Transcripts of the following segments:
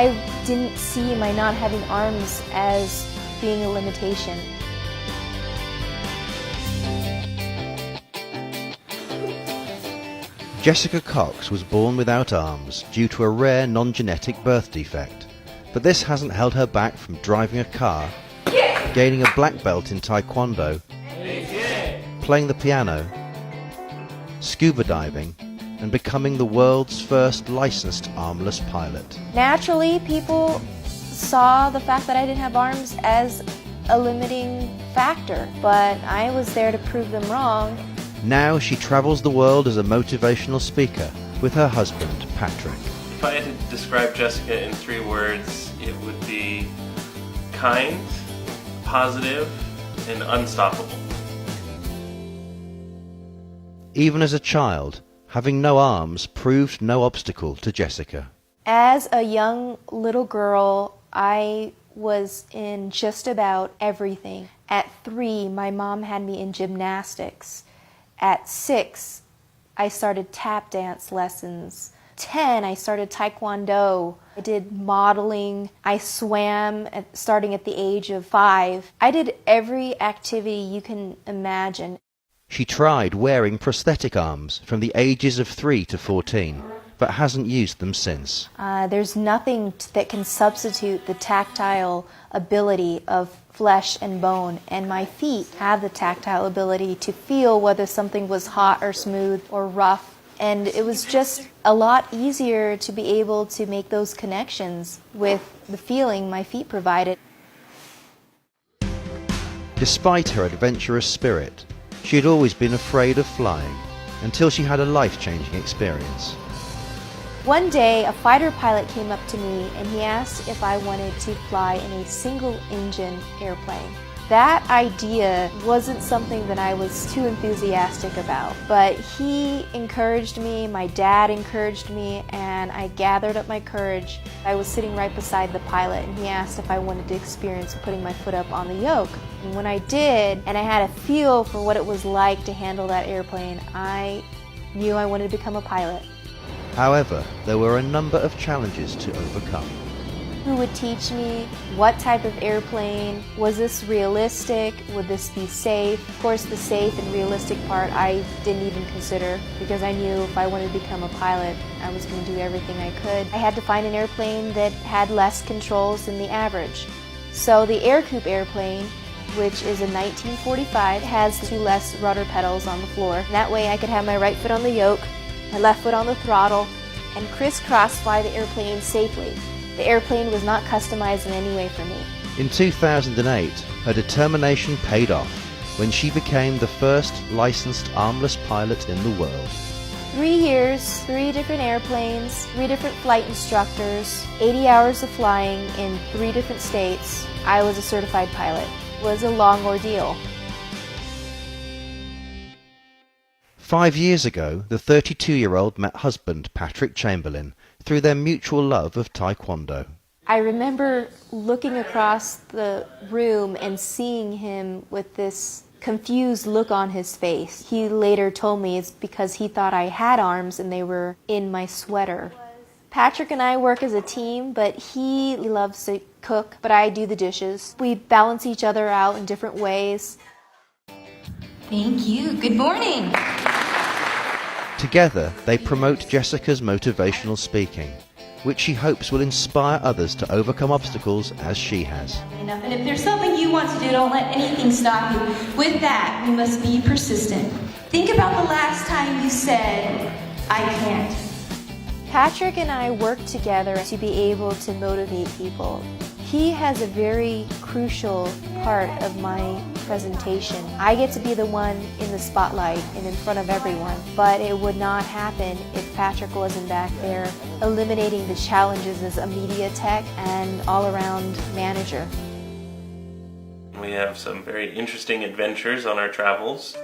I didn't see my not having arms as being a limitation. Jessica Cox was born without arms due to a rare non-genetic birth defect, but this hasn't held her back from driving a car, gaining a black belt in Taekwondo, playing the piano, scuba diving, and becoming the world's first licensed armless pilot. Naturally, people saw the fact that I didn't have arms as a limiting factor, but I was there to prove them wrong. Now she travels the world as a motivational speaker with her husband, Patrick. If I had to describe Jessica in 3 words, it would be kind, positive, and unstoppable. Even as a child, having no arms proved no obstacle to Jessica. As a young little girl, I was in just about everything. At 3, my mom had me in gymnastics. At 6, I started tap dance lessons. 10, I started Taekwondo. I did modeling. I swam starting at the age of 5. I did every activity you can imagine. She tried wearing prosthetic arms from the ages of 3 to 14, but hasn't used them since. There's nothing that can substitute the tactile ability of flesh and bone, and my feet have the tactile ability to feel whether something was hot or smooth or rough, and it was just a lot easier to be able to make those connections with the feeling my feet provided. Despite her adventurous spirit, she had always been afraid of flying until she had a life-changing experience. One day, a fighter pilot came up to me and he asked if I wanted to fly in a single-engine airplane. That idea wasn't something that I was too enthusiastic about, but he encouraged me, my dad encouraged me, and I gathered up my courage. I was sitting right beside the pilot and he asked if I wanted to experience putting my foot up on the yoke. And when I did, and I had a feel for what it was like to handle that airplane, I knew I wanted to become a pilot. However, there were a number of challenges to overcome. Who would teach me? What type of airplane? Was this realistic? Would this be safe? Of course, the safe and realistic part I didn't even consider, because I knew if I wanted to become a pilot, I was going to do everything I could. I had to find an airplane that had less controls than the average. So the Air Coupe airplane, which is a 1945, has 2 less rudder pedals on the floor. That way I could have my right foot on the yoke, my left foot on the throttle, and crisscross fly the airplane safely. The airplane was not customized in any way for me. In 2008, her determination paid off when she became the first licensed armless pilot in the world. 3 years, 3 different airplanes, 3 different flight instructors, 80 hours of flying in 3 different states. I was a certified pilot. It was a long ordeal. 5 years ago, the 32-year-old met husband Patrick Chamberlain through their mutual love of Taekwondo. I remember looking across the room and seeing him with this confused look on his face. He later told me it's because he thought I had arms and they were in my sweater. Patrick and I work as a team, but he loves to cook, but I do the dishes. We balance each other out in different ways. Thank you. Good morning. Together, they promote Jessica's motivational speaking, which she hopes will inspire others to overcome obstacles as she has. And if there's something you want to do, don't let anything stop you. With that, we must be persistent. Think about the last time you said, I can't. Patrick and I work together to be able to motivate people. He has a very crucial part of my presentation. I get to be the one in the spotlight and in front of everyone, but it would not happen if Patrick wasn't back there eliminating the challenges as a media tech and all-around manager. We have some very interesting adventures on our travels.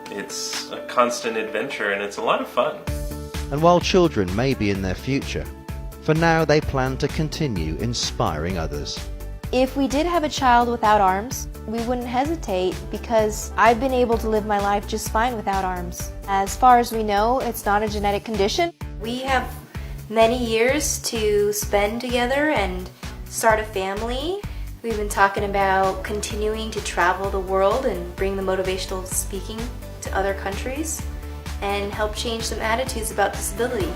It's a constant adventure and it's a lot of fun. And while children may be in their future, for now they plan to continue inspiring others. If we did have a child without arms, we wouldn't hesitate because I've been able to live my life just fine without arms. As far as we know, it's not a genetic condition. We have many years to spend together and start a family. We've been talking about continuing to travel the world and bring the motivational speaking to other countries and help change some attitudes about disability.